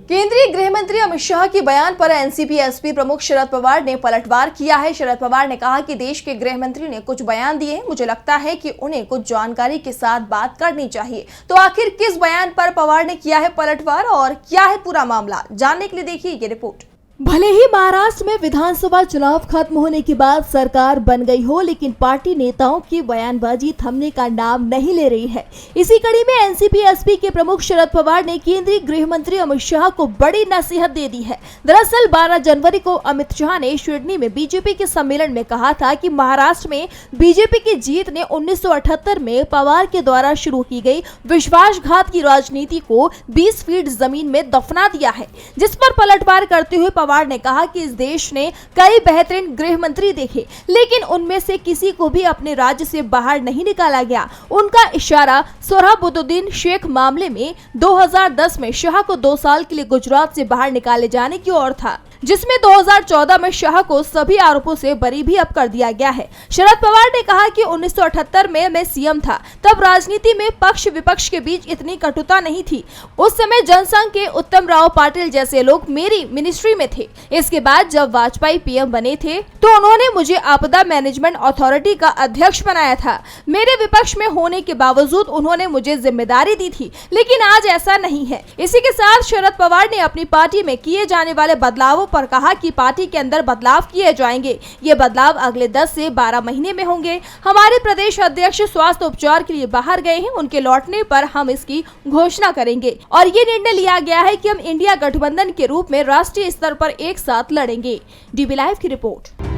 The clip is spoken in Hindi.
केंद्रीय गृह मंत्री अमित शाह के बयान पर एनसीपी एसपी प्रमुख शरद पवार ने पलटवार किया है। शरद पवार ने कहा कि देश के गृह मंत्री ने कुछ बयान दिए हैं, मुझे लगता है कि उन्हें कुछ जानकारी के साथ बात करनी चाहिए। तो आखिर किस बयान पर पवार ने किया है पलटवार और क्या है पूरा मामला, जानने के लिए देखिए ये रिपोर्ट। भले ही महाराष्ट्र में विधानसभा चुनाव खत्म होने के बाद सरकार बन गई हो, लेकिन पार्टी नेताओं की बयानबाजी थमने का नाम नहीं ले रही है। इसी कड़ी में एनसीपी एसपी के प्रमुख शरद पवार ने केंद्रीय गृह मंत्री अमित शाह को बड़ी नसीहत दे दी है। दरअसल 12 जनवरी को अमित शाह ने शिवनी में बीजेपी के सम्मेलन में कहा था कि महाराष्ट्र में बीजेपी की जीत ने 1978 में पवार के द्वारा शुरू की गई विश्वासघात की राजनीति को 20 फीट जमीन में दफना दिया है, जिस पर पलटवार करते हुए पवार ने कहा कि इस देश ने कई बेहतरीन गृह मंत्री देखे, लेकिन उनमें से किसी को भी अपने राज्य से बाहर नहीं निकाला गया। उनका इशारा सोहराबुद्दीन शेख मामले में 2010 में शाह को 2 साल के लिए गुजरात से बाहर निकाले जाने की ओर था, जिसमें 2014 में शाह को सभी आरोपों से बरी भी अब कर दिया गया है। शरद पवार ने कहा कि 1978 में मैं सीएम था, तब राजनीति में पक्ष विपक्ष के बीच इतनी कटुता नहीं थी। उस समय जनसंघ के उत्तम राव पाटिल जैसे लोग मेरी मिनिस्ट्री में थे। इसके बाद जब वाजपेयी पीएम बने थे तो उन्होंने मुझे आपदा मैनेजमेंट अथॉरिटी का अध्यक्ष बनाया था। मेरे विपक्ष में होने के बावजूद उन्होंने मुझे जिम्मेदारी दी थी, लेकिन आज ऐसा नहीं है। इसी के साथ शरद पवार ने अपनी पार्टी में किए जाने वाले बदलावों पर कहा कि पार्टी के अंदर बदलाव किए जाएंगे। ये बदलाव अगले 10 से 12 महीने में होंगे। हमारे प्रदेश अध्यक्ष स्वास्थ्य उपचार के लिए बाहर गए हैं, उनके लौटने पर हम इसकी घोषणा करेंगे और ये निर्णय लिया गया है कि हम इंडिया गठबंधन के रूप में राष्ट्रीय स्तर पर एक साथ लड़ेंगे। डीबी लाइव की रिपोर्ट।